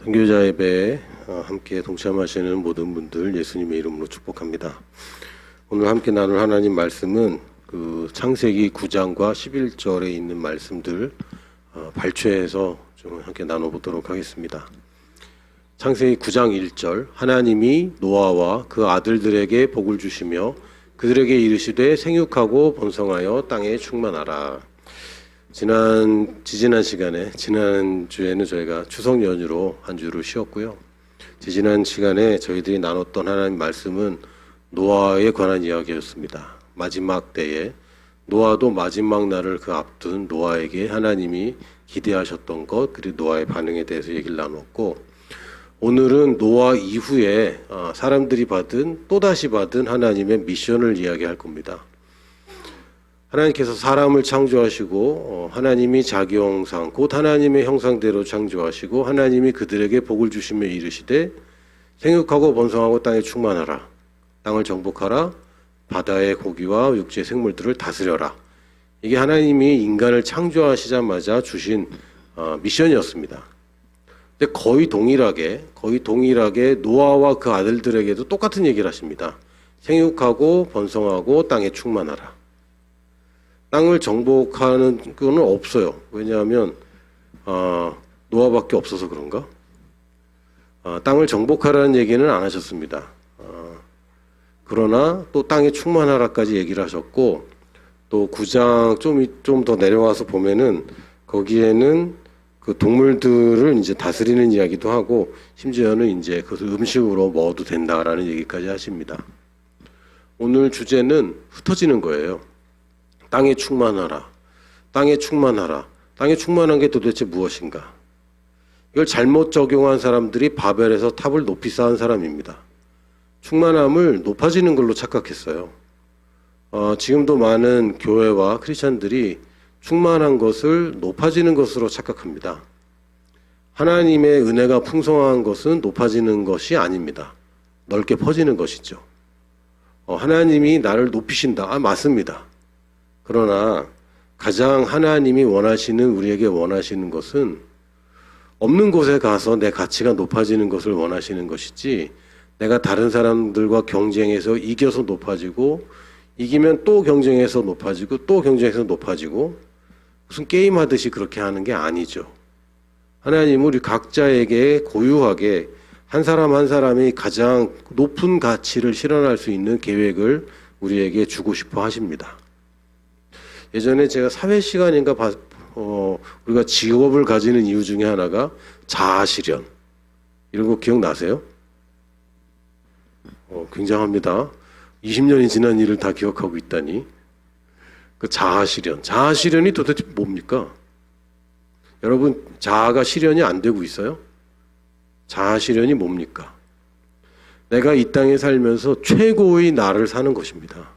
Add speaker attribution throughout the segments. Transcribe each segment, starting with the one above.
Speaker 1: 선교자 예배에 함께 동참하시는 모든 분들 예수님의 이름으로 축복합니다. 오늘 함께 나눌 하나님 말씀은 창세기 9장과 11절에 있는 말씀들 발췌해서 좀 함께 나눠보도록 하겠습니다. 창세기 9장 1절, 하나님이 노아와 그 아들들에게 복을 주시며 그들에게 이르시되 생육하고 번성하여 땅에 충만하라. 지지난 시간에, 지난주에는 저희가 추석 연휴로 한 주를 쉬었고요. 지지난 시간에 저희들이 나눴던 하나님 말씀은 노아에 관한 이야기였습니다. 마지막 때에 노아도 마지막 날을 앞둔 노아에게 하나님이 기대하셨던 것, 그리고 노아의 반응에 대해서 얘기를 나눴고, 오늘은 노아 이후에 사람들이 또다시 받은 하나님의 미션을 이야기할 겁니다. 하나님께서 사람을 창조하시고 하나님이 자기 형상 곧 하나님의 형상대로 창조하시고 하나님이 그들에게 복을 주시며 이르시되 생육하고 번성하고 땅에 충만하라, 땅을 정복하라, 바다의 고기와 육지의 생물들을 다스려라. 이게 하나님이 인간을 창조하시자마자 주신 미션이었습니다. 근데 거의 동일하게 노아와 그 아들들에게도 똑같은 얘기를 하십니다. 생육하고 번성하고 땅에 충만하라. 땅을 정복하는 건 없어요. 왜냐하면 노아밖에 없어서 그런가? 땅을 정복하라는 얘기는 안 하셨습니다. 그러나 또 땅에 충만하라까지 얘기를 하셨고, 또 9장 좀 더 내려와서 보면은 거기에는 그 동물들을 이제 다스리는 이야기도 하고, 심지어는 이제 그것을 음식으로 먹어도 된다라는 얘기까지 하십니다. 오늘 주제는 흩어지는 거예요. 땅에 충만하라. 땅에 충만하라. 땅에 충만한 게 도대체 무엇인가? 이걸 잘못 적용한 사람들이 바벨에서 탑을 높이 쌓은 사람입니다. 충만함을 높아지는 걸로 착각했어요. 지금도 많은 교회와 크리스찬들이 충만한 것을 높아지는 것으로 착각합니다. 하나님의 은혜가 풍성한 것은 높아지는 것이 아닙니다. 넓게 퍼지는 것이죠. 하나님이 나를 높이신다. 맞습니다. 그러나 가장 하나님이 우리에게 원하시는 것은 없는 곳에 가서 내 가치가 높아지는 것을 원하시는 것이지, 내가 다른 사람들과 경쟁해서 이겨서 높아지고, 이기면 또 경쟁해서 높아지고, 또 경쟁해서 높아지고, 무슨 게임하듯이 그렇게 하는 게 아니죠. 하나님은 우리 각자에게 고유하게 한 사람 한 사람이 가장 높은 가치를 실현할 수 있는 계획을 우리에게 주고 싶어 하십니다. 예전에 제가 사회 시간인가 우리가 직업을 가지는 이유 중에 하나가 자아실현. 이런 거 기억나세요? 굉장합니다. 20년이 지난 일을 다 기억하고 있다니. 그 자아실현. 자아실현이 도대체 뭡니까? 여러분, 자아가 실현이 안 되고 있어요? 자아실현이 뭡니까? 내가 이 땅에 살면서 최고의 나를 사는 것입니다.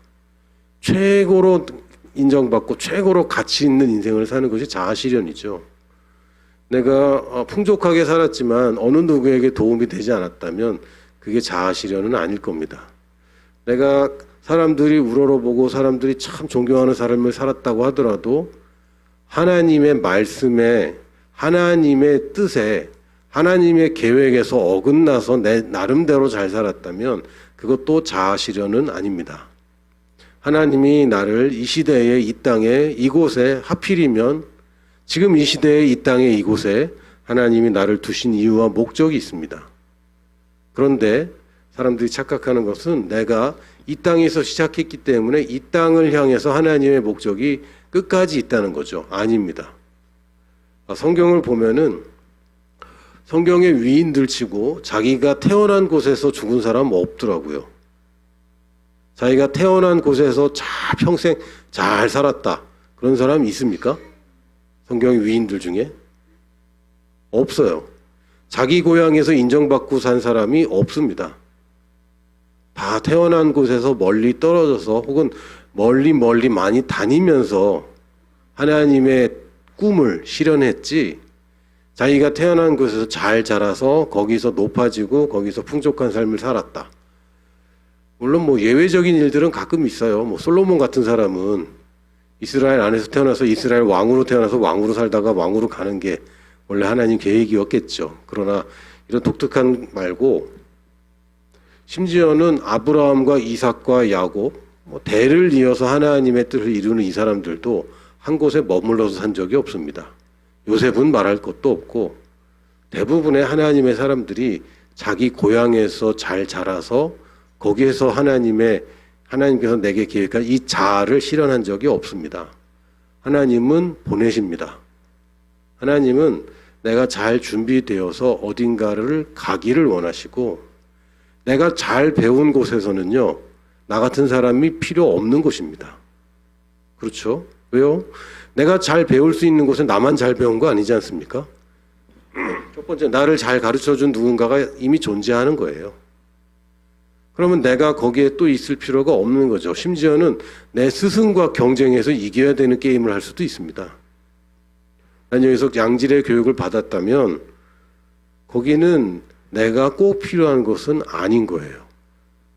Speaker 1: 최고로 인정받고 최고로 가치 있는 인생을 사는 것이 자아실현이죠. 내가 풍족하게 살았지만 어느 누구에게 도움이 되지 않았다면 그게 자아실현은 아닐 겁니다. 내가 사람들이 우러러보고 사람들이 참 존경하는 삶을 살았다고 하더라도 하나님의 말씀에, 하나님의 뜻에, 하나님의 계획에서 어긋나서 내 나름대로 잘 살았다면 그것도 자아실현은 아닙니다. 하나님이 나를 이 시대에 이 땅에 이곳에 하필이면 지금 이 시대에 이 땅에 이곳에 하나님이 나를 두신 이유와 목적이 있습니다. 그런데 사람들이 착각하는 것은 내가 이 땅에서 시작했기 때문에 이 땅을 향해서 하나님의 목적이 끝까지 있다는 거죠. 아닙니다. 성경을 보면은 성경의 위인들 치고 자기가 태어난 곳에서 죽은 사람 없더라고요. 자기가 태어난 곳에서 평생 잘 살았다. 그런 사람 있습니까? 성경의 위인들 중에? 없어요. 자기 고향에서 인정받고 산 사람이 없습니다. 다 태어난 곳에서 멀리 떨어져서 혹은 멀리 많이 다니면서 하나님의 꿈을 실현했지, 자기가 태어난 곳에서 잘 자라서 거기서 높아지고 거기서 풍족한 삶을 살았다. 물론 예외적인 일들은 가끔 있어요. 솔로몬 같은 사람은 이스라엘 안에서 태어나서 이스라엘 왕으로 태어나서 왕으로 살다가 왕으로 가는 게 원래 하나님 계획이었겠죠. 그러나 이런 독특한 말고 심지어는 아브라함과 이삭과 야곱 대를 이어서 하나님의 뜻을 이루는 이 사람들도 한 곳에 머물러서 산 적이 없습니다. 요셉은 말할 것도 없고 대부분의 하나님의 사람들이 자기 고향에서 잘 자라서 거기에서 하나님께서 내게 계획한 이 자아를 실현한 적이 없습니다. 하나님은 보내십니다. 하나님은 내가 잘 준비되어서 어딘가를 가기를 원하시고 내가 잘 배운 곳에서는요, 나 같은 사람이 필요 없는 곳입니다. 그렇죠? 왜요? 내가 잘 배울 수 있는 곳은 나만 잘 배운 거 아니지 않습니까? 첫 번째, 나를 잘 가르쳐준 누군가가 이미 존재하는 거예요. 그러면 내가 거기에 또 있을 필요가 없는 거죠. 심지어는 내 스승과 경쟁해서 이겨야 되는 게임을 할 수도 있습니다. 난 여기서 양질의 교육을 받았다면 거기는 내가 꼭 필요한 것은 아닌 거예요.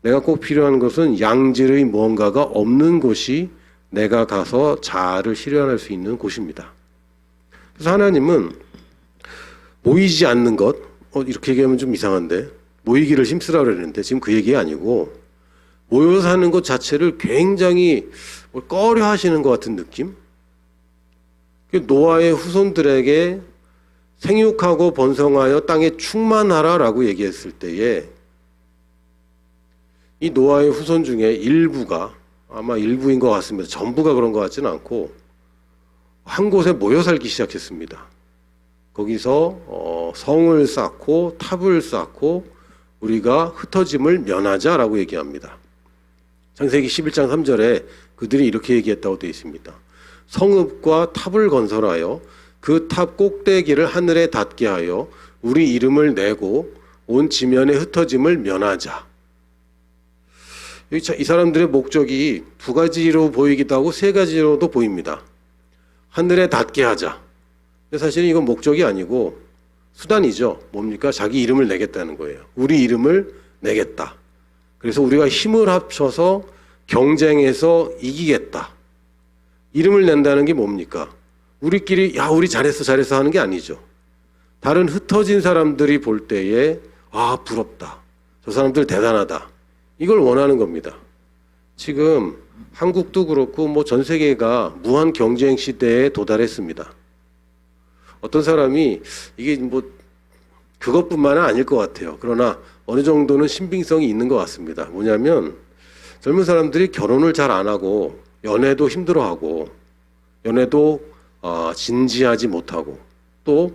Speaker 1: 내가 꼭 필요한 것은 양질의 무언가가 없는 곳이 내가 가서 자아를 실현할 수 있는 곳입니다. 그래서 하나님은 모이지 않는 것, 이렇게 얘기하면 좀 이상한데 모이기를 힘쓰라 그랬는데 지금 그 얘기 아니고 모여서 하는 것 자체를 굉장히 꺼려 하시는 것 같은 느낌? 노아의 후손들에게 생육하고 번성하여 땅에 충만하라라고 얘기했을 때에 이 노아의 후손 중에 일부가 아마 일부인 것 같습니다. 전부가 그런 것 같지는 않고 한 곳에 모여 살기 시작했습니다. 거기서 성을 쌓고 탑을 쌓고 우리가 흩어짐을 면하자라고 얘기합니다. 창세기 11장 3절에 그들이 이렇게 얘기했다고 되어 있습니다. 성읍과 탑을 건설하여 그 탑 꼭대기를 하늘에 닿게 하여 우리 이름을 내고 온 지면의 흩어짐을 면하자. 이 사람들의 목적이 두 가지로 보이기도 하고 세 가지로도 보입니다. 하늘에 닿게 하자. 근데 사실은 이건 목적이 아니고 수단이죠. 뭡니까? 자기 이름을 내겠다는 거예요. 우리 이름을 내겠다. 그래서 우리가 힘을 합쳐서 경쟁해서 이기겠다. 이름을 낸다는 게 뭡니까? 우리끼리 우리 잘했어 하는 게 아니죠. 다른 흩어진 사람들이 볼 때에 부럽다. 저 사람들 대단하다. 이걸 원하는 겁니다. 지금 한국도 그렇고 전 세계가 무한 경쟁 시대에 도달했습니다. 어떤 사람이 이게 그것뿐만은 아닐 것 같아요. 그러나 어느 정도는 신빙성이 있는 것 같습니다. 뭐냐면 젊은 사람들이 결혼을 잘 안 하고 연애도 힘들어하고 연애도 진지하지 못하고 또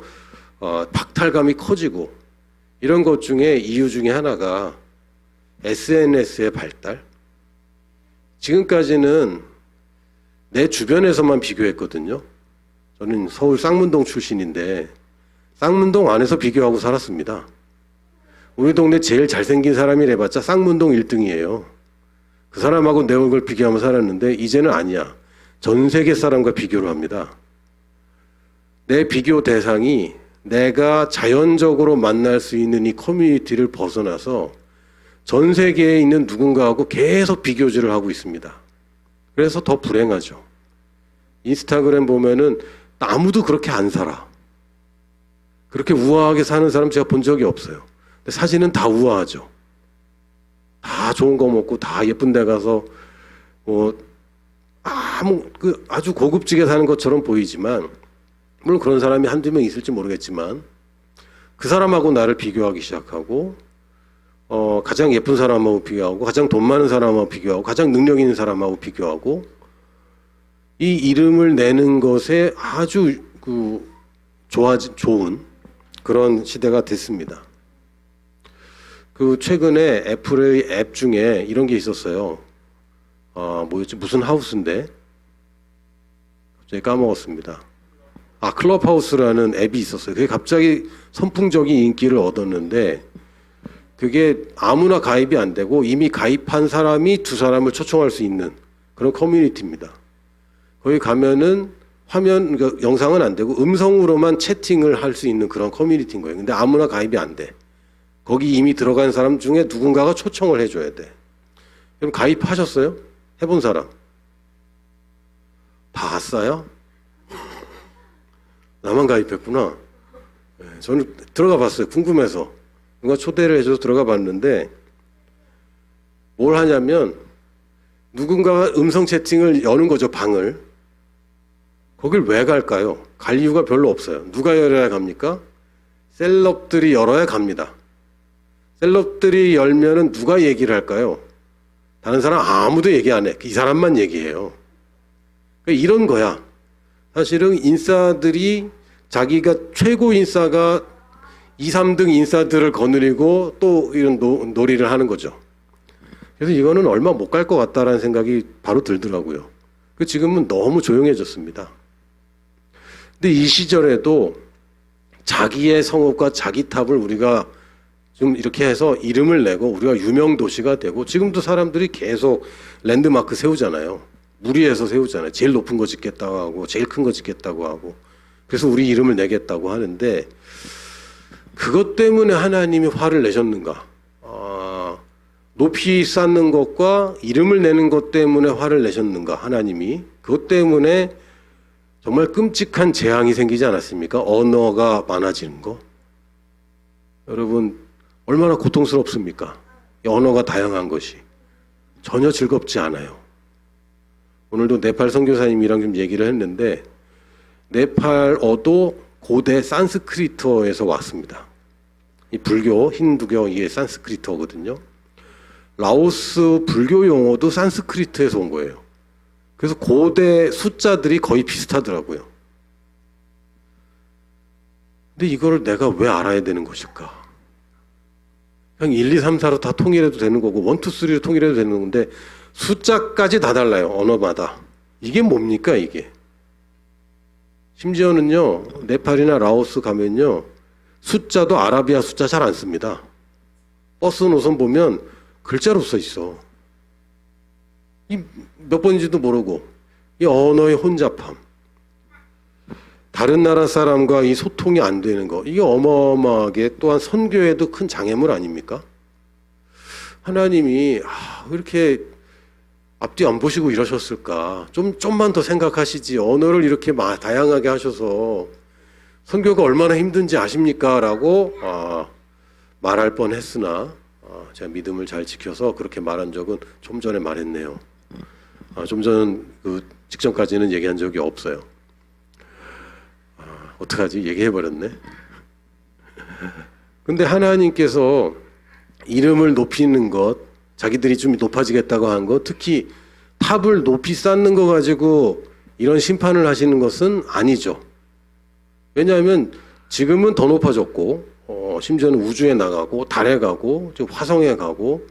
Speaker 1: 박탈감이 커지고 이런 것 중에 이유 중에 하나가 SNS의 발달. 지금까지는 내 주변에서만 비교했거든요. 저는 서울 쌍문동 출신인데 쌍문동 안에서 비교하고 살았습니다. 우리 동네 제일 잘생긴 사람이래봤자 쌍문동 1등이에요. 그 사람하고 내 얼굴 비교하며 살았는데 이제는 아니야. 전 세계 사람과 비교를 합니다. 내 비교 대상이 내가 자연적으로 만날 수 있는 이 커뮤니티를 벗어나서 전 세계에 있는 누군가하고 계속 비교질을 하고 있습니다. 그래서 더 불행하죠. 인스타그램 보면은 아무도 그렇게 안 살아. 그렇게 우아하게 사는 사람 제가 본 적이 없어요. 근데 사진은 다 우아하죠. 다 좋은 거 먹고 다 예쁜 데 가서 아주 고급지게 사는 것처럼 보이지만 물론 그런 사람이 한두 명 있을지 모르겠지만 그 사람하고 나를 비교하기 시작하고 가장 예쁜 사람하고 비교하고 가장 돈 많은 사람하고 비교하고 가장 능력 있는 사람하고 비교하고 이 이름을 내는 것에 아주 좋은 그런 시대가 됐습니다. 최근에 애플의 앱 중에 이런 게 있었어요. 뭐였지? 무슨 하우스인데? 갑자기 까먹었습니다. 클럽하우스라는 앱이 있었어요. 그게 갑자기 선풍적인 인기를 얻었는데 그게 아무나 가입이 안 되고 이미 가입한 사람이 두 사람을 초청할 수 있는 그런 커뮤니티입니다. 거기 가면은 그러니까 영상은 안 되고 음성으로만 채팅을 할 수 있는 그런 커뮤니티인 거예요. 근데 아무나 가입이 안 돼. 거기 이미 들어간 사람 중에 누군가가 초청을 해줘야 돼. 그럼 가입하셨어요? 해본 사람? 다 아싸요? 나만 가입했구나. 저는 들어가 봤어요. 궁금해서. 누가 초대를 해줘서 들어가 봤는데 뭘 하냐면 누군가가 음성 채팅을 여는 거죠, 방을. 거길 왜 갈까요? 갈 이유가 별로 없어요. 누가 열어야 갑니까? 셀럽들이 열어야 갑니다. 셀럽들이 열면은 누가 얘기를 할까요? 다른 사람 아무도 얘기 안 해. 이 사람만 얘기해요. 그러니까 이런 거야. 사실은 인싸들이 자기가 최고 인싸가 2, 3등 인싸들을 거느리고 또 이런 놀이를 하는 거죠. 그래서 이거는 얼마 못 갈 것 같다라는 생각이 바로 들더라고요. 지금은 너무 조용해졌습니다. 근데 이 시절에도 자기의 성읍과 자기 탑을 우리가 좀 이렇게 해서 이름을 내고 우리가 유명 도시가 되고, 지금도 사람들이 계속 랜드마크 세우잖아요. 무리해서 세우잖아요. 제일 높은 거 짓겠다고 하고 제일 큰 거 짓겠다고 하고, 그래서 우리 이름을 내겠다고 하는데, 그것 때문에 하나님이 화를 내셨는가? 높이 쌓는 것과 이름을 내는 것 때문에 화를 내셨는가? 하나님이 그것 때문에 정말 끔찍한 재앙이 생기지 않았습니까? 언어가 많아지는 거. 여러분 얼마나 고통스럽습니까? 이 언어가 다양한 것이 전혀 즐겁지 않아요. 오늘도 네팔 선교사님이랑 좀 얘기를 했는데, 네팔어도 고대 산스크리트어에서 왔습니다. 이 불교, 힌두교 이게 산스크리트어거든요. 라오스 불교 용어도 산스크리트에서 온 거예요. 그래서 고대 숫자들이 거의 비슷하더라고요. 근데 이거를 내가 왜 알아야 되는 것일까? 그냥 1, 2, 3, 4로 다 통일해도 되는 거고 1, 2, 3로 통일해도 되는 건데 숫자까지 다 달라요. 언어마다. 이게 뭡니까 이게? 심지어는요, 네팔이나 라오스 가면요, 숫자도 아라비아 숫자 잘 안 씁니다. 버스 노선 보면 글자로 써 있어. 이 몇 번인지도 모르고, 이 언어의 혼잡함. 다른 나라 사람과 이 소통이 안 되는 거, 이게 어마어마하게 또한 선교에도 큰 장애물 아닙니까? 하나님이 왜 이렇게 앞뒤 안 보시고 이러셨을까? 좀만 더 생각하시지. 언어를 이렇게 다양하게 하셔서 선교가 얼마나 힘든지 아십니까? 라고 말할 뻔했으나 제가 믿음을 잘 지켜서 그렇게 말한 적은 좀 전에 말했네요. 좀 전 그 직전까지는 얘기한 적이 없어요. 어떡하지? 얘기해버렸네. 근데 하나님께서 이름을 높이는 것, 자기들이 좀 높아지겠다고 한 것, 특히 탑을 높이 쌓는 거 가지고 이런 심판을 하시는 것은 아니죠. 왜냐하면 지금은 더 높아졌고, 심지어는 우주에 나가고 달에 가고 지금 화성에 가고,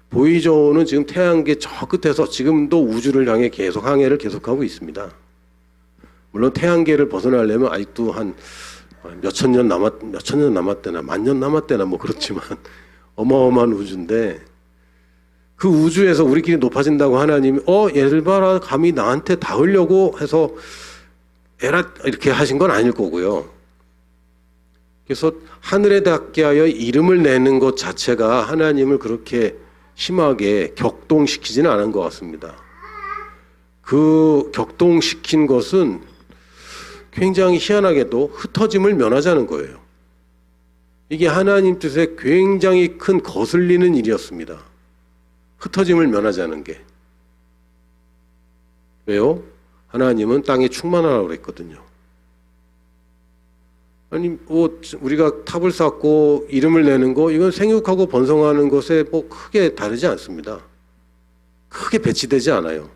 Speaker 1: 보이저는 지금 태양계 저 끝에서 지금도 우주를 향해 계속 항해를 계속하고 있습니다. 물론 태양계를 벗어나려면 아직도 한 몇천 년 남았대나 만년 남았대나 뭐 그렇지만 어마어마한 우주인데, 그 우주에서 우리끼리 높아진다고 하나님이 얘를 봐라 감히 나한테 닿으려고 해서 에라 이렇게 하신 건 아닐 거고요. 그래서 하늘에 닿게 하여 이름을 내는 것 자체가 하나님을 그렇게 심하게 격동시키지는 않은 것 같습니다. 그 격동시킨 것은 굉장히 희한하게도 흩어짐을 면하자는 거예요. 이게 하나님 뜻에 굉장히 큰 거슬리는 일이었습니다. 흩어짐을 면하자는 게. 왜요? 하나님은 땅에 충만하라고 그랬거든요. 아니 우리가 탑을 쌓고 이름을 내는 거, 이건 생육하고 번성하는 것에 뭐 크게 다르지 않습니다. 크게 배치되지 않아요.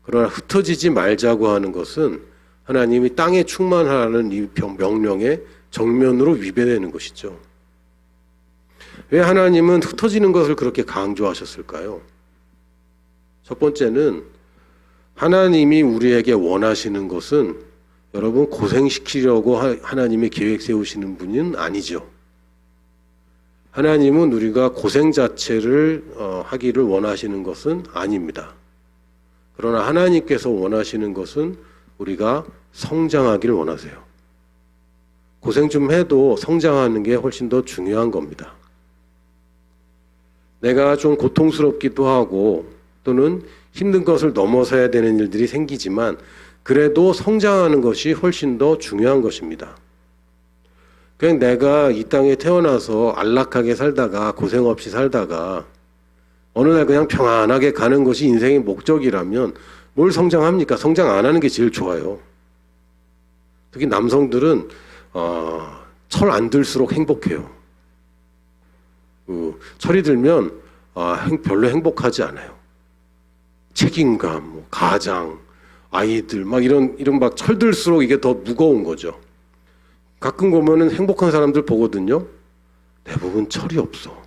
Speaker 1: 그러나 흩어지지 말자고 하는 것은 하나님이 땅에 충만하라는 이 명령에 정면으로 위배되는 것이죠. 왜 하나님은 흩어지는 것을 그렇게 강조하셨을까요? 첫 번째는 하나님이 우리에게 원하시는 것은 여러분 고생시키려고 하나님이 계획 세우시는 분은 아니죠. 하나님은 우리가 고생 자체를 하기를 원하시는 것은 아닙니다. 그러나 하나님께서 원하시는 것은 우리가 성장하기를 원하세요. 고생 좀 해도 성장하는 게 훨씬 더 중요한 겁니다. 내가 좀 고통스럽기도 하고 또는 힘든 것을 넘어서야 되는 일들이 생기지만 그래도 성장하는 것이 훨씬 더 중요한 것입니다. 그냥 내가 이 땅에 태어나서 안락하게 살다가 고생 없이 살다가 어느 날 그냥 평안하게 가는 것이 인생의 목적이라면 뭘 성장합니까? 성장 안 하는 게 제일 좋아요. 특히 남성들은 철 안 들수록 행복해요. 철이 들면 별로 행복하지 않아요. 책임감, 뭐 가장, 아이들 막 이런 막 철들수록 이게 더 무거운 거죠. 가끔 보면은 행복한 사람들 보거든요. 대부분 철이 없어.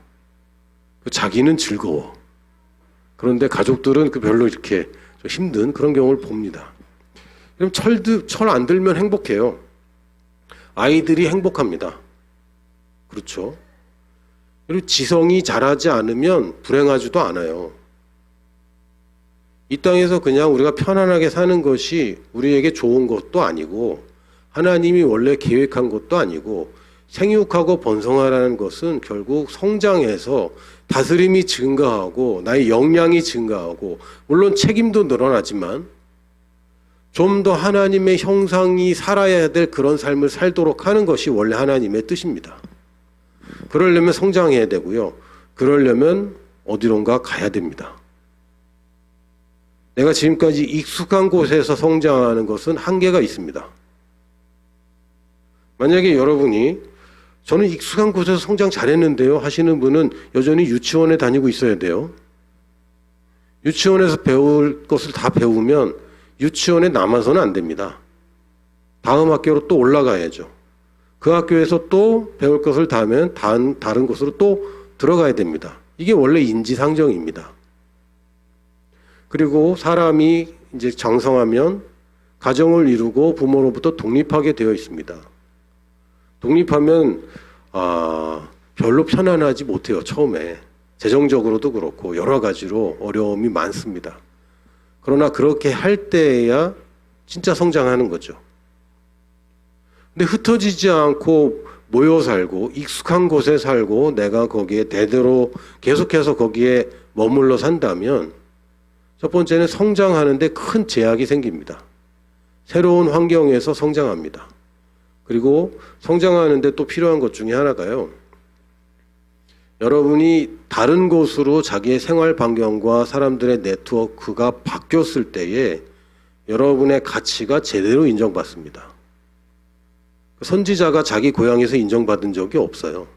Speaker 1: 자기는 즐거워. 그런데 가족들은 별로 이렇게 좀 힘든 그런 경우를 봅니다. 그럼 철 안 들면 행복해요. 아이들이 행복합니다. 그렇죠. 그리고 지성이 자라지 않으면 불행하지도 않아요. 이 땅에서 그냥 우리가 편안하게 사는 것이 우리에게 좋은 것도 아니고 하나님이 원래 계획한 것도 아니고 생육하고 번성하라는 것은 결국 성장해서 다스림이 증가하고 나의 역량이 증가하고 물론 책임도 늘어나지만 좀 더 하나님의 형상이 살아야 될 그런 삶을 살도록 하는 것이 원래 하나님의 뜻입니다. 그러려면 성장해야 되고요. 그러려면 어디론가 가야 됩니다. 내가 지금까지 익숙한 곳에서 성장하는 것은 한계가 있습니다. 만약에 여러분이 저는 익숙한 곳에서 성장 잘했는데요 하시는 분은 여전히 유치원에 다니고 있어야 돼요. 유치원에서 배울 것을 다 배우면 유치원에 남아서는 안 됩니다. 다음 학교로 또 올라가야죠. 그 학교에서 또 배울 것을 다 하면 다른 곳으로 또 들어가야 됩니다. 이게 원래 인지상정입니다. 그리고 사람이 이제 장성하면 가정을 이루고 부모로부터 독립하게 되어 있습니다. 독립하면 별로 편안하지 못해요. 처음에 재정적으로도 그렇고 여러 가지로 어려움이 많습니다. 그러나 그렇게 할 때야 진짜 성장하는 거죠. 근데 흩어지지 않고 모여 살고 익숙한 곳에 살고 내가 거기에 대대로 계속해서 거기에 머물러 산다면 첫 번째는 성장하는데 큰 제약이 생깁니다. 새로운 환경에서 성장합니다. 그리고 성장하는데 또 필요한 것 중에 하나가요. 여러분이 다른 곳으로 자기의 생활 반경과 사람들의 네트워크가 바뀌었을 때에 여러분의 가치가 제대로 인정받습니다. 선지자가 자기 고향에서 인정받은 적이 없어요.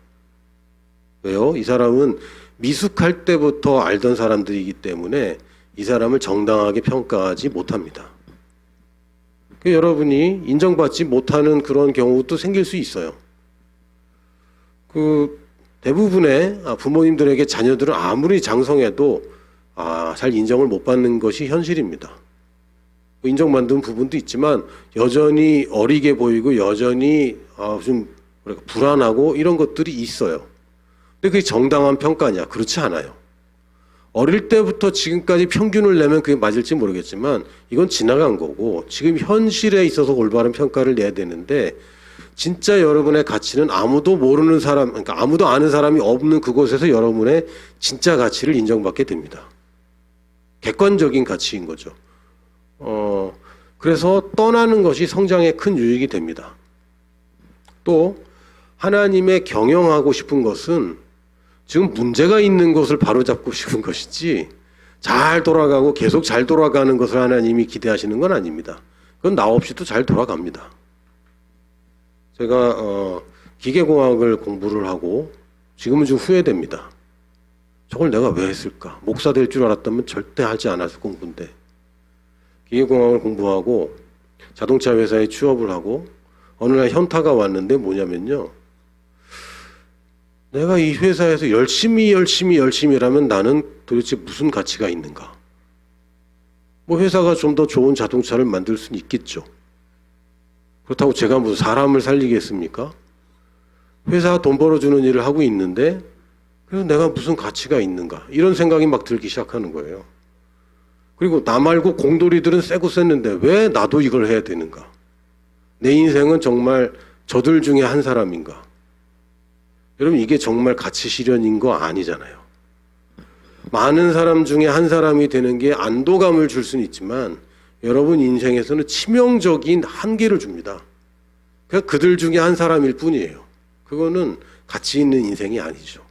Speaker 1: 왜요? 이 사람은 미숙할 때부터 알던 사람들이기 때문에 이 사람을 정당하게 평가하지 못합니다. 여러분이 인정받지 못하는 그런 경우도 생길 수 있어요. 대부분의 부모님들에게 자녀들은 아무리 장성해도 잘 인정을 못 받는 것이 현실입니다. 인정받는 부분도 있지만 여전히 어리게 보이고 여전히 좀 불안하고 이런 것들이 있어요. 근데 그게 정당한 평가냐? 그렇지 않아요. 어릴 때부터 지금까지 평균을 내면 그게 맞을지 모르겠지만 이건 지나간 거고 지금 현실에 있어서 올바른 평가를 내야 되는데 진짜 여러분의 가치는 아무도 모르는 사람, 그러니까 아무도 아는 사람이 없는 그곳에서 여러분의 진짜 가치를 인정받게 됩니다. 객관적인 가치인 거죠. 그래서 떠나는 것이 성장에 큰 유익이 됩니다. 또 하나님의 경영하고 싶은 것은 지금 문제가 있는 것을 바로잡고 싶은 것이지 잘 돌아가고 계속 잘 돌아가는 것을 하나님이 기대하시는 건 아닙니다. 그건 나 없이도 잘 돌아갑니다. 제가 기계공학을 공부를 하고 지금은 좀 후회됩니다. 저걸 내가 왜 했을까? 목사 될 줄 알았다면 절대 하지 않았을 공부인데 기계공학을 공부하고 자동차 회사에 취업을 하고 어느 날 현타가 왔는데 뭐냐면요. 내가 이 회사에서 열심히 일하면 나는 도대체 무슨 가치가 있는가? 뭐 회사가 좀 더 좋은 자동차를 만들 수는 있겠죠. 그렇다고 제가 무슨 사람을 살리겠습니까? 회사가 돈 벌어주는 일을 하고 있는데 그래서 내가 무슨 가치가 있는가? 이런 생각이 막 들기 시작하는 거예요. 그리고 나 말고 공돌이들은 세고 셌는데 왜 나도 이걸 해야 되는가? 내 인생은 정말 저들 중에 한 사람인가? 여러분 이게 정말 가치 실현인 거 아니잖아요. 많은 사람 중에 한 사람이 되는 게 안도감을 줄 수는 있지만 여러분 인생에서는 치명적인 한계를 줍니다. 그러니까 그들 중에 한 사람일 뿐이에요. 그거는 가치 있는 인생이 아니죠.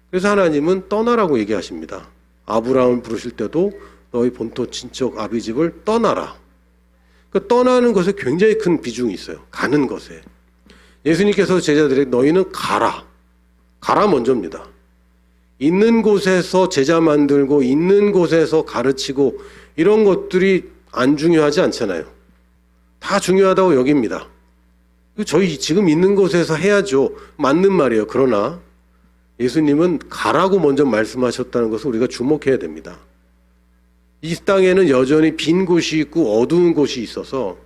Speaker 1: 그래서 하나님은 떠나라고 얘기하십니다. 아브라함을 부르실 때도 너희 본토 친척 아비집을 떠나라. 그 떠나는 것에 굉장히 큰 비중이 있어요. 가는 것에. 예수님께서 제자들에게 너희는 가라. 가라 먼저입니다. 있는 곳에서 제자 만들고 있는 곳에서 가르치고 이런 것들이 안 중요하지 않잖아요. 다 중요하다고 여깁니다. 저희 지금 있는 곳에서 해야죠. 맞는 말이에요. 그러나 예수님은 가라고 먼저 말씀하셨다는 것을 우리가 주목해야 됩니다. 이 땅에는 여전히 빈 곳이 있고 어두운 곳이 있어서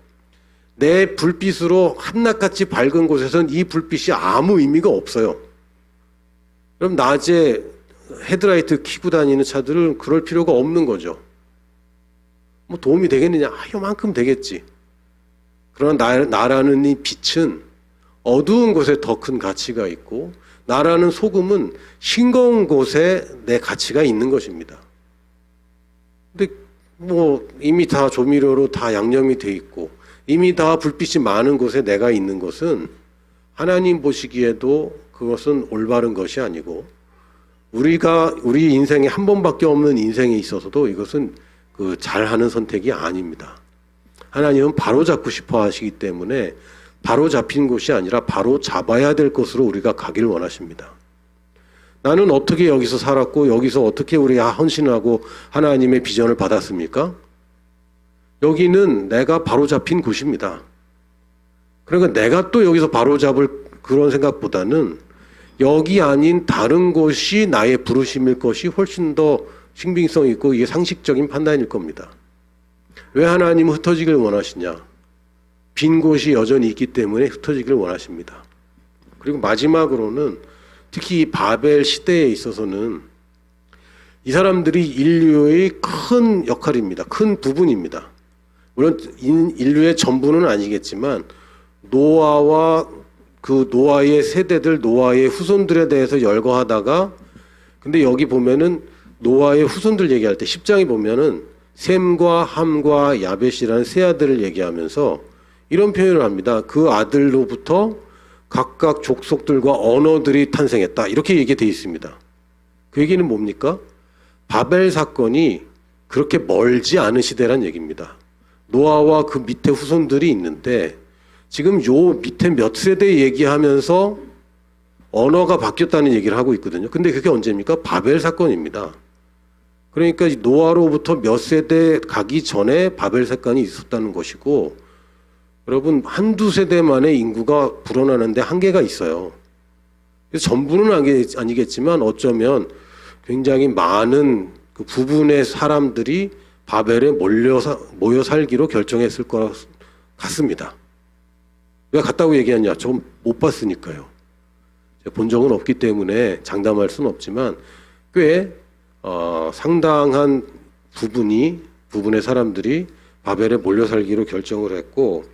Speaker 1: 내 불빛으로 한낮같이 밝은 곳에서는 이 불빛이 아무 의미가 없어요. 그럼 낮에 헤드라이트 켜고 다니는 차들은 그럴 필요가 없는 거죠. 뭐 도움이 되겠느냐? 요만큼 되겠지. 그러나 나라는 이 빛은 어두운 곳에 더 큰 가치가 있고 나라는 소금은 싱거운 곳에 내 가치가 있는 것입니다. 근데 뭐 이미 다 조미료로 다 양념이 돼 있고 이미 다 불빛이 많은 곳에 내가 있는 것은 하나님 보시기에도 그것은 올바른 것이 아니고 우리 인생에 한 번밖에 없는 인생에 있어서도 이것은 그 잘하는 선택이 아닙니다. 하나님은 바로 잡고 싶어 하시기 때문에 바로 잡힌 곳이 아니라 바로 잡아야 될 곳으로 우리가 가길 원하십니다. 나는 어떻게 여기서 살았고 여기서 어떻게 우리가 헌신하고 하나님의 비전을 받았습니까? 여기는 내가 바로 잡힌 곳입니다. 그러니까 내가 또 여기서 바로 잡을 그런 생각보다는 여기 아닌 다른 곳이 나의 부르심일 것이 훨씬 더 신빙성 있고 이게 상식적인 판단일 겁니다. 왜 하나님은 흩어지길 원하시냐? 빈 곳이 여전히 있기 때문에 흩어지기를 원하십니다. 그리고 마지막으로는 특히 이 바벨 시대에 있어서는 이 사람들이 인류의 큰 역할입니다. 큰 부분입니다. 물론 인류의 전부는 아니겠지만 노아와 그 노아의 세대들, 노아의 후손들에 대해서 열거하다가 근데 여기 보면은 노아의 후손들 얘기할 때 10장에 보면은 셈과 함과 야벳이라는 세 아들을 얘기하면서 이런 표현을 합니다. 그 아들로부터 각각 족속들과 언어들이 탄생했다. 이렇게 얘기되어 있습니다. 그 얘기는 뭡니까? 바벨 사건이 그렇게 멀지 않은 시대란 얘기입니다. 노아와 그 밑에 후손들이 있는데 지금 요 밑에 몇 세대 얘기하면서 언어가 바뀌었다는 얘기를 하고 있거든요. 근데 그게 언제입니까? 바벨 사건입니다. 그러니까 노아로부터 몇 세대 가기 전에 바벨 사건이 있었다는 것이고 여러분 한두 세대 만에 인구가 불어나는데 한계가 있어요. 그래서 전부는 아니겠지만 어쩌면 굉장히 많은 그 부분의 사람들이 바벨에 모여 살기로 결정했을 것 같습니다. 왜 같다고 얘기하냐? 저 못 봤으니까요. 본 적은 없기 때문에 장담할 수는 없지만 꽤 상당한 부분의 사람들이 바벨에 몰려 살기로 결정을 했고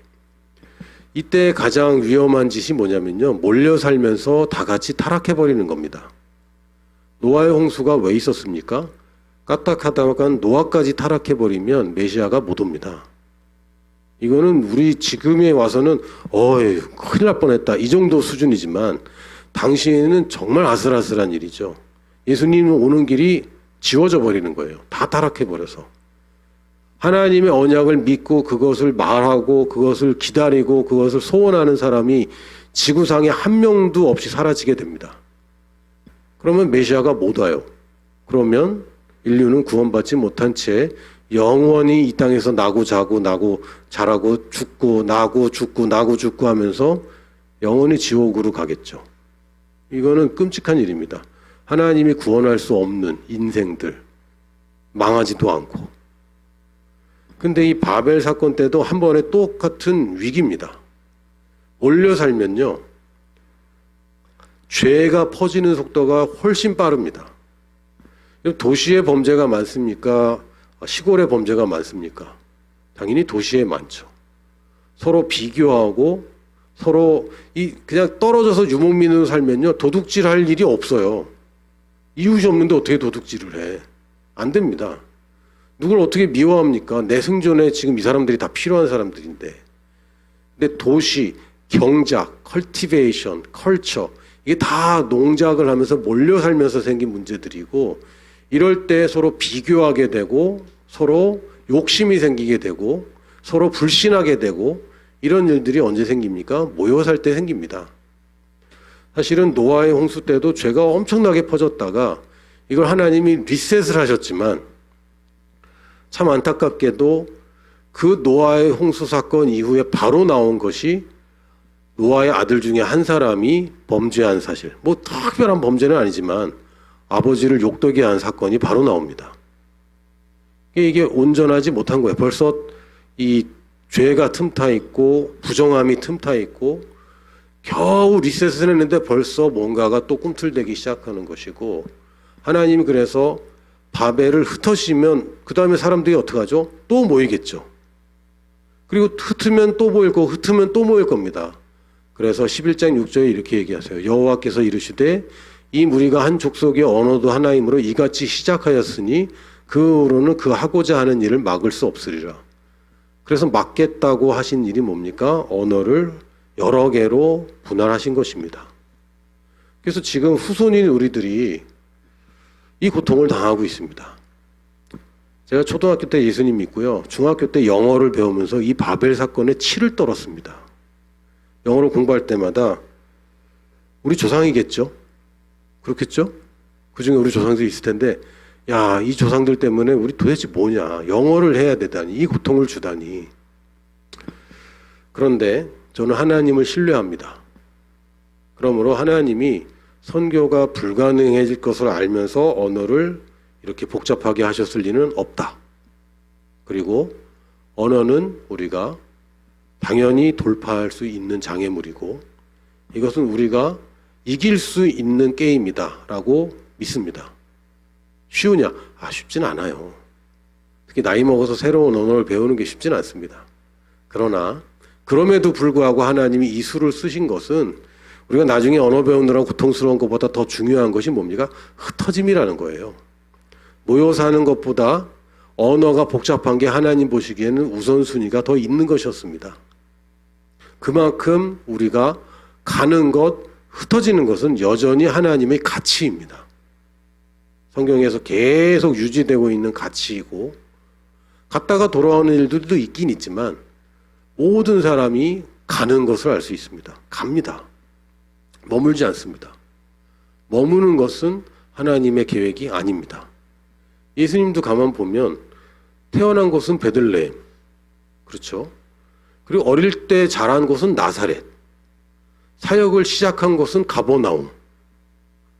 Speaker 1: 이때 가장 위험한 짓이 뭐냐면요. 몰려 살면서 다 같이 타락해버리는 겁니다. 노아의 홍수가 왜 있었습니까? 까딱하다가 노아까지 타락해버리면 메시아가 못 옵니다. 이거는 우리 지금에 와서는 큰일 날 뻔했다 이 정도 수준이지만 당시에는 정말 아슬아슬한 일이죠. 예수님 오는 길이 지워져 버리는 거예요. 다 타락해버려서. 하나님의 언약을 믿고 그것을 말하고 그것을 기다리고 그것을 소원하는 사람이 지구상에 한 명도 없이 사라지게 됩니다. 그러면 메시아가 못 와요. 그러면 인류는 구원받지 못한 채 영원히 이 땅에서 나고 자고 나고 자라고 죽고 나고 죽고 나고 죽고 하면서 영원히 지옥으로 가겠죠. 이거는 끔찍한 일입니다. 하나님이 구원할 수 없는 인생들 망하지도 않고 근데 이 바벨 사건 때도 한 번에 똑같은 위기입니다. 몰려 살면요. 죄가 퍼지는 속도가 훨씬 빠릅니다. 도시의 범죄가 많습니까? 시골의 범죄가 많습니까? 당연히 도시에 많죠. 서로 비교하고 서로 그냥 떨어져서 유목민으로 살면요. 도둑질 할 일이 없어요. 이웃이 없는데 어떻게 도둑질을 해? 안 됩니다. 누굴 어떻게 미워합니까? 내 생존에 지금 이 사람들이 다 필요한 사람들인데. 근데 도시, 경작, 컬티베이션, 컬처 이게 다 농작을 하면서 몰려 살면서 생긴 문제들이고 이럴 때 서로 비교하게 되고 서로 욕심이 생기게 되고 서로 불신하게 되고 이런 일들이 언제 생깁니까? 모여 살 때 생깁니다. 사실은 노아의 홍수 때도 죄가 엄청나게 퍼졌다가 이걸 하나님이 리셋을 하셨지만 참 안타깝게도 그 노아의 홍수 사건 이후에 바로 나온 것이 노아의 아들 중에 한 사람이 범죄한 사실. 뭐 특별한 범죄는 아니지만 아버지를 욕되게 한 사건이 바로 나옵니다. 이게 온전하지 못한 거예요. 벌써 이 죄가 틈타 있고 부정함이 틈타 있고 겨우 리셋을 했는데 벌써 뭔가가 또 꿈틀대기 시작하는 것이고 하나님이 그래서 바벨을 흩으시면 그 다음에 사람들이 어떻게 하죠? 또 모이겠죠. 그리고 흩으면 또 모일 거고 흩으면 또 모일 겁니다. 그래서 11장 6절에 이렇게 얘기하세요. 여호와께서 이르시되 이 무리가 한 족속의 언어도 하나이므로 이같이 시작하였으니 그 후로는 그 하고자 하는 일을 막을 수 없으리라. 그래서 막겠다고 하신 일이 뭡니까? 언어를 여러 개로 분할하신 것입니다. 그래서 지금 후손인 우리들이 이 고통을 당하고 있습니다. 제가 초등학교 때 예수님 믿고요. 중학교 때 영어를 배우면서 이 바벨 사건에 치를 떨었습니다. 영어를 공부할 때마다 우리 조상이겠죠? 그렇겠죠? 그중에 우리 조상들이 있을 텐데 야, 이 조상들 때문에 우리 도대체 뭐냐. 영어를 해야 되다니. 이 고통을 주다니. 그런데 저는 하나님을 신뢰합니다. 그러므로 하나님이 선교가 불가능해질 것을 알면서 언어를 이렇게 복잡하게 하셨을 리는 없다. 그리고 언어는 우리가 당연히 돌파할 수 있는 장애물이고 이것은 우리가 이길 수 있는 게임이다 라고 믿습니다. 쉬우냐? 쉽진 않아요. 특히 나이 먹어서 새로운 언어를 배우는 게 쉽진 않습니다. 그러나 그럼에도 불구하고 하나님이 이 수를 쓰신 것은 우리가 나중에 언어 배우느라고 고통스러운 것보다 더 중요한 것이 뭡니까? 흩어짐이라는 거예요. 모여 사는 것보다 언어가 복잡한 게 하나님 보시기에는 우선순위가 더 있는 것이었습니다. 그만큼 우리가 가는 것, 흩어지는 것은 여전히 하나님의 가치입니다. 성경에서 계속 유지되고 있는 가치이고 갔다가 돌아오는 일들도 있긴 있지만 모든 사람이 가는 것을 알 수 있습니다. 갑니다. 머물지 않습니다. 머무는 것은 하나님의 계획이 아닙니다. 예수님도 가만 보면 태어난 곳은 베들레헴, 그렇죠? 그리고 어릴 때 자란 곳은 나사렛, 사역을 시작한 곳은 가버나움,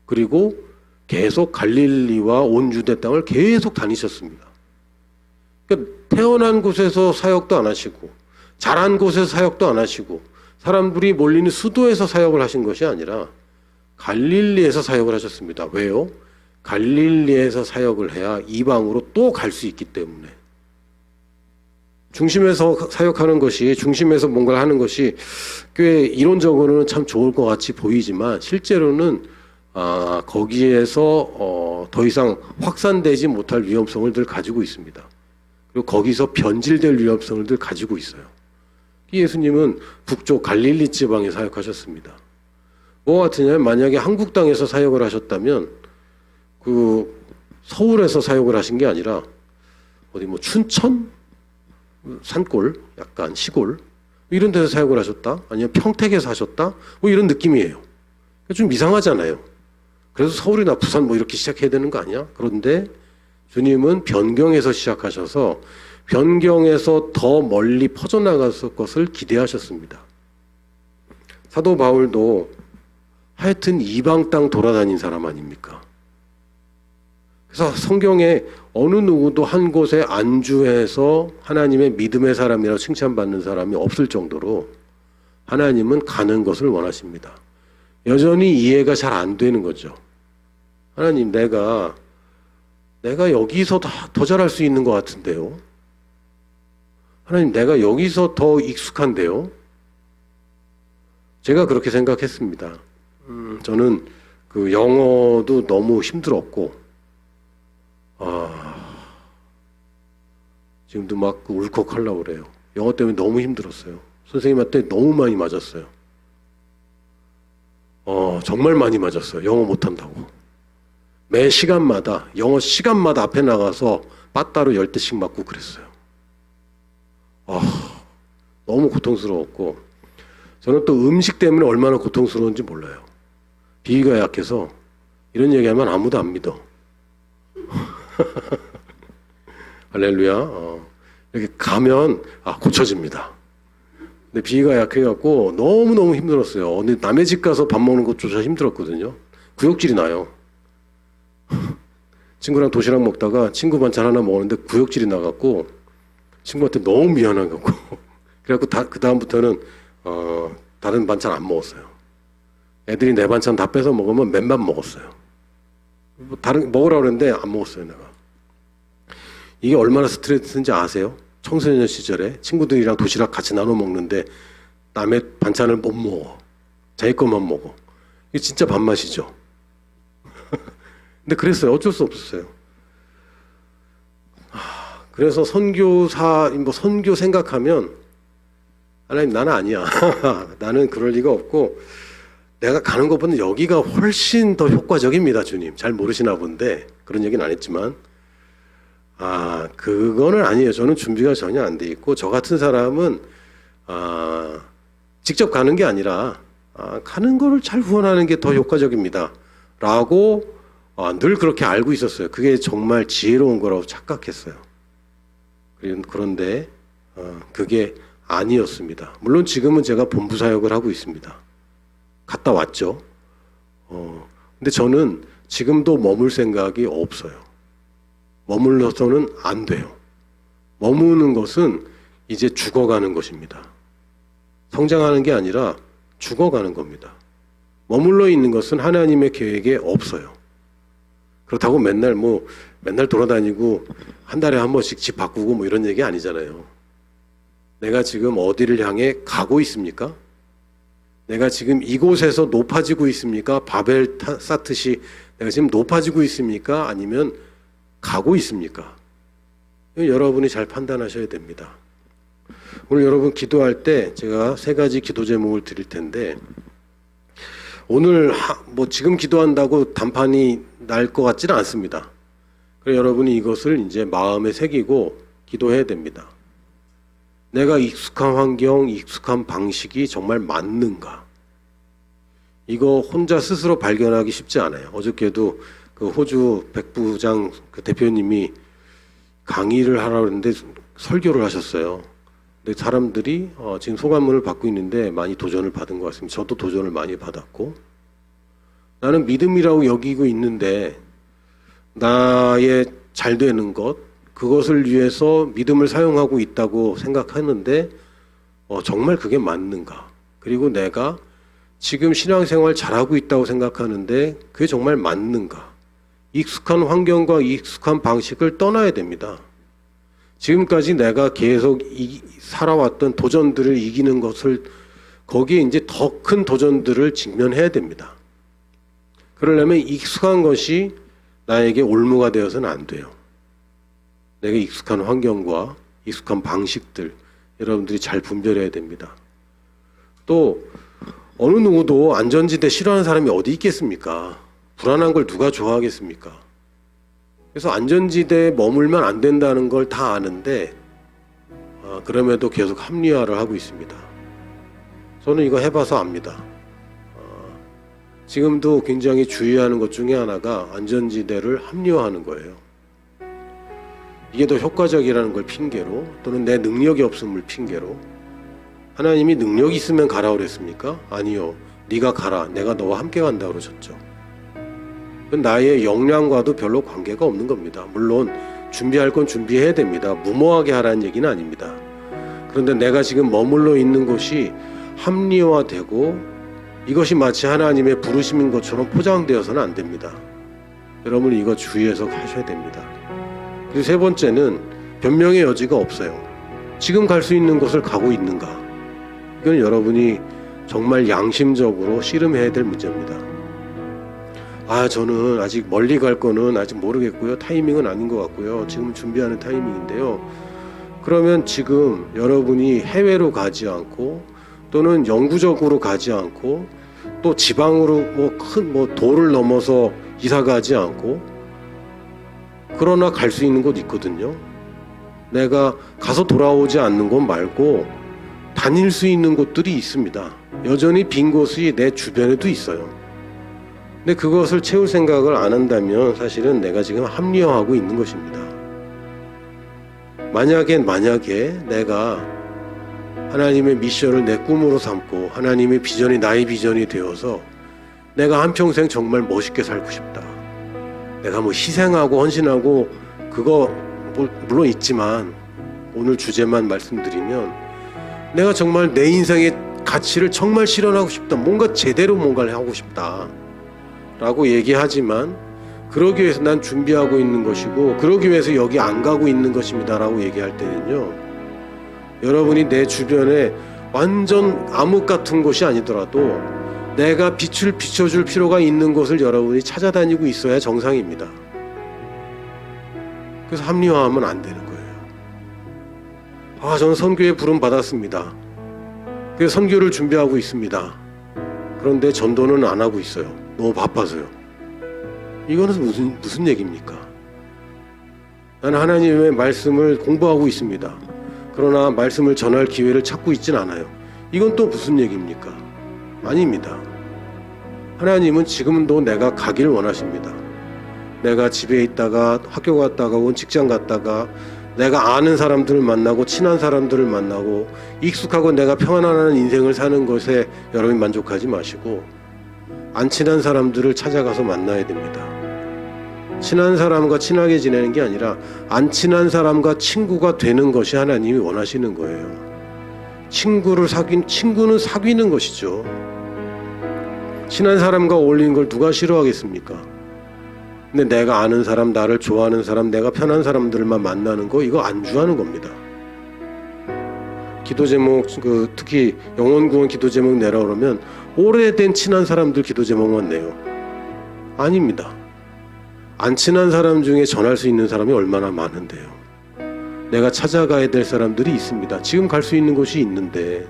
Speaker 1: 그리고 계속 갈릴리와 온 유대 땅을 계속 다니셨습니다. 그러니까 태어난 곳에서 사역도 안 하시고 자란 곳에서 사역도 안 하시고 사람들이 몰리는 수도에서 사역을 하신 것이 아니라 갈릴리에서 사역을 하셨습니다. 왜요? 갈릴리에서 사역을 해야 이방으로 또 갈 수 있기 때문에. 중심에서 사역하는 것이, 중심에서 뭔가를 하는 것이 꽤 이론적으로는 참 좋을 것 같이 보이지만 실제로는 거기에서 더 이상 확산되지 못할 위험성을 늘 가지고 있습니다. 그리고 거기서 변질될 위험성을 늘 가지고 있어요. 예수님은 북쪽 갈릴리 지방에 사역하셨습니다. 뭐가 같으냐면 만약에 한국 땅에서 사역을 하셨다면 그 서울에서 사역을 하신 게 아니라 어디 뭐 춘천? 산골? 약간 시골? 이런 데서 사역을 하셨다? 아니면 평택에서 하셨다? 뭐 이런 느낌이에요. 좀 이상하잖아요. 그래서 서울이나 부산 뭐 이렇게 시작해야 되는 거 아니야? 그런데 주님은 변경에서 시작하셔서 변경에서 더 멀리 퍼져나갔을 것을 기대하셨습니다. 사도 바울도 하여튼 이방 땅 돌아다닌 사람 아닙니까? 그래서 성경에 어느 누구도 한 곳에 안주해서 하나님의 믿음의 사람이라고 칭찬받는 사람이 없을 정도로 하나님은 가는 것을 원하십니다. 여전히 이해가 잘 안 되는 거죠. 하나님, 내가 여기서 더 잘할 수 있는 것 같은데요. 하나님, 내가 여기서 더 익숙한데요. 제가 그렇게 생각했습니다. 저는 그 영어도 너무 힘들었고, 지금도 막 울컥하려고 그래요. 영어 때문에 너무 힘들었어요. 선생님한테 너무 많이 맞았어요. 정말 많이 맞았어요. 영어 못한다고. 매 시간마다, 영어 시간마다 앞에 나가서 빠따로 10대씩 맞고 그랬어요. 너무 고통스러웠고, 저는 또 음식 때문에 얼마나 고통스러운지 몰라요. 비위가 약해서 이런 얘기하면 아무도 안 믿어. 할렐루야. 이렇게 가면 고쳐집니다. 근데 비위가 약해갖고 너무너무 힘들었어요. 근데 남의 집 가서 밥 먹는 것조차 힘들었거든요. 구역질이 나요. 친구랑 도시락 먹다가 친구 반찬 하나 먹었는데 구역질이 나갖고 친구한테 너무 미안해갖고 그래갖고 그 다음부터는 다른 반찬 안 먹었어요. 애들이 내 반찬 다 뺏어 먹으면 맨밥 먹었어요. 다른 먹으라고 그랬는데 안 먹었어요, 내가. 이게 얼마나 스트레스인지 아세요? 청소년 시절에 친구들이랑 도시락 같이 나눠 먹는데 남의 반찬을 못 먹어. 자기 것만 먹어. 이게 진짜 밥맛이죠. 근데 그랬어요. 어쩔 수 없었어요. 그래서 선교사, 선교 생각하면 하나님 나는 아니야. 나는 그럴 리가 없고 내가 가는 것보다 여기가 훨씬 더 효과적입니다, 주님. 잘 모르시나 본데 그런 얘기는 안 했지만 그거는 아니에요. 저는 준비가 전혀 안 돼 있고 저 같은 사람은 직접 가는 게 아니라 가는 거를 잘 후원하는 게 더 효과적입니다. 라고 늘 그렇게 알고 있었어요. 그게 정말 지혜로운 거라고 착각했어요. 그런데 그게 아니었습니다. 물론 지금은 제가 본부 사역을 하고 있습니다. 갔다 왔죠. 근데 저는 지금도 머물 생각이 없어요. 머물러서는 안 돼요. 머무는 것은 이제 죽어가는 것입니다. 성장하는 게 아니라 죽어가는 겁니다. 머물러 있는 것은 하나님의 계획에 없어요. 그렇다고 맨날 돌아다니고 한 달에 한 번씩 집 바꾸고 이런 얘기 아니잖아요. 내가 지금 어디를 향해 가고 있습니까? 내가 지금 이곳에서 높아지고 있습니까? 바벨 쌓듯이 내가 지금 높아지고 있습니까? 아니면 가고 있습니까? 여러분이 잘 판단하셔야 됩니다. 오늘 여러분 기도할 때 제가 3가지 기도 제목을 드릴 텐데 오늘 지금 기도한다고 단판이 날 것 같지는 않습니다. 그래서 여러분이 이것을 이제 마음에 새기고 기도해야 됩니다. 내가 익숙한 환경, 익숙한 방식이 정말 맞는가? 이거 혼자 스스로 발견하기 쉽지 않아요. 어저께도 그 호주 백부장 그 대표님이 강의를 하라고 했는데 설교를 하셨어요. 근데 사람들이 지금 소감문을 받고 있는데 많이 도전을 받은 것 같습니다. 저도 도전을 많이 받았고 나는 믿음이라고 여기고 있는데 나의 잘 되는 것 그것을 위해서 믿음을 사용하고 있다고 생각하는데 정말 그게 맞는가? 그리고 내가 지금 신앙생활 잘하고 있다고 생각하는데 그게 정말 맞는가? 익숙한 환경과 익숙한 방식을 떠나야 됩니다. 지금까지 내가 계속 살아왔던 도전들을 이기는 것을 거기에 이제 더 큰 도전들을 직면해야 됩니다. 그러려면 익숙한 것이 나에게 올무가 되어서는 안 돼요. 내가 익숙한 환경과 익숙한 방식들 여러분들이 잘 분별해야 됩니다. 또 어느 누구도 안전지대 싫어하는 사람이 어디 있겠습니까? 불안한 걸 누가 좋아하겠습니까? 그래서 안전지대에 머물면 안 된다는 걸 다 아는데 그럼에도 계속 합리화를 하고 있습니다. 저는 이거 해봐서 압니다. 지금도 굉장히 주의하는 것 중에 하나가 안전지대를 합리화하는 거예요. 이게 더 효과적이라는 걸 핑계로 또는 내 능력이 없음을 핑계로 하나님이 능력이 있으면 가라고 그랬습니까? 아니요. 네가 가라. 내가 너와 함께 간다고 그러셨죠. 그건 나의 역량과도 별로 관계가 없는 겁니다. 물론 준비할 건 준비해야 됩니다. 무모하게 하라는 얘기는 아닙니다. 그런데 내가 지금 머물러 있는 곳이 합리화되고 이것이 마치 하나님의 부르심인 것처럼 포장되어서는 안 됩니다. 여러분 이거 주의해서 하셔야 됩니다. 그리고 3번째는 변명의 여지가 없어요. 지금 갈 수 있는 곳을 가고 있는가? 이건 여러분이 정말 양심적으로 씨름해야 될 문제입니다. 저는 아직 멀리 갈 거는 아직 모르겠고요. 타이밍은 아닌 것 같고요. 지금 준비하는 타이밍인데요. 그러면 지금 여러분이 해외로 가지 않고 또는 영구적으로 가지 않고 또 지방으로 큰 도를 넘어서 이사 가지 않고 그러나 갈 수 있는 곳 있거든요. 내가 가서 돌아오지 않는 곳 말고 다닐 수 있는 곳들이 있습니다. 여전히 빈 곳이 내 주변에도 있어요. 근데 그것을 채울 생각을 안 한다면 사실은 내가 지금 합리화하고 있는 것입니다. 만약에 내가 하나님의 미션을 내 꿈으로 삼고 하나님의 비전이 나의 비전이 되어서 내가 한평생 정말 멋있게 살고 싶다. 내가 희생하고 헌신하고 그거 물론 있지만 오늘 주제만 말씀드리면 내가 정말 내 인생의 가치를 정말 실현하고 싶다. 뭔가 제대로 뭔가를 하고 싶다 라고 얘기하지만 그러기 위해서 난 준비하고 있는 것이고 그러기 위해서 여기 안 가고 있는 것입니다 라고 얘기할 때는요, 여러분이 내 주변에 완전 암흑 같은 곳이 아니더라도 내가 빛을 비춰줄 필요가 있는 곳을 여러분이 찾아다니고 있어야 정상입니다. 그래서 합리화하면 안 되는 거예요. 저는 선교에 부름 받았습니다. 그래서 선교를 준비하고 있습니다. 그런데 전도는 안 하고 있어요. 너무 바빠서요. 이거는 무슨 얘기입니까? 나는 하나님의 말씀을 공부하고 있습니다. 그러나 말씀을 전할 기회를 찾고 있진 않아요. 이건 또 무슨 얘기입니까? 아닙니다. 하나님은 지금도 내가 가길 원하십니다. 내가 집에 있다가 학교 갔다가 혹은 직장 갔다가 내가 아는 사람들을 만나고 친한 사람들을 만나고 익숙하고 내가 평안한 인생을 사는 것에 여러분이 만족하지 마시고 안 친한 사람들을 찾아가서 만나야 됩니다. 친한 사람과 친하게 지내는 게 아니라 안 친한 사람과 친구가 되는 것이 하나님이 원하시는 거예요. 친구는 사귀는 것이죠. 친한 사람과 어울리는 걸 누가 싫어하겠습니까? 근데 내가 아는 사람, 나를 좋아하는 사람, 내가 편한 사람들만 만나는 거, 이거 안주하는 겁니다. 기도 제목, 특히 영혼 구원 기도 제목 내라 그러면 오래된 친한 사람들 기도 제목만 내요. 아닙니다. 안 친한 사람 중에 전할 수 있는 사람이 얼마나 많은데요. 내가 찾아가야 될 사람들이 있습니다. 지금 갈 수 있는 곳이 있는데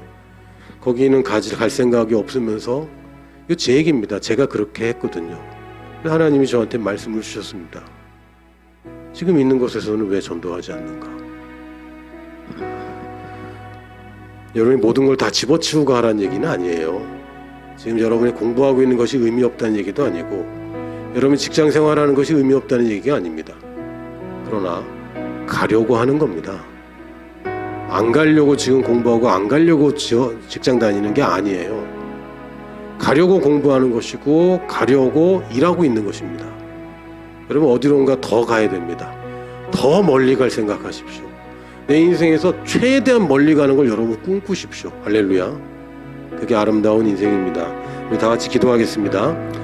Speaker 1: 거기는 갈 생각이 없으면서, 이거 제 얘기입니다. 제가 그렇게 했거든요. 하나님이 저한테 말씀을 주셨습니다. 지금 있는 곳에서는 왜 전도하지 않는가? 여러분이 모든 걸 다 집어치우고 하라는 얘기는 아니에요. 지금 여러분이 공부하고 있는 것이 의미 없다는 얘기도 아니고 여러분이 직장 생활하는 것이 의미 없다는 얘기가 아닙니다. 그러나 가려고 하는 겁니다. 안 가려고 지금 공부하고 안 가려고 직장 다니는 게 아니에요. 가려고 공부하는 것이고 가려고 일하고 있는 것입니다. 여러분 어디론가 더 가야 됩니다. 더 멀리 갈 생각하십시오. 내 인생에서 최대한 멀리 가는 걸 여러분 꿈꾸십시오. 할렐루야. 그게 아름다운 인생입니다. 우리 다 같이 기도하겠습니다.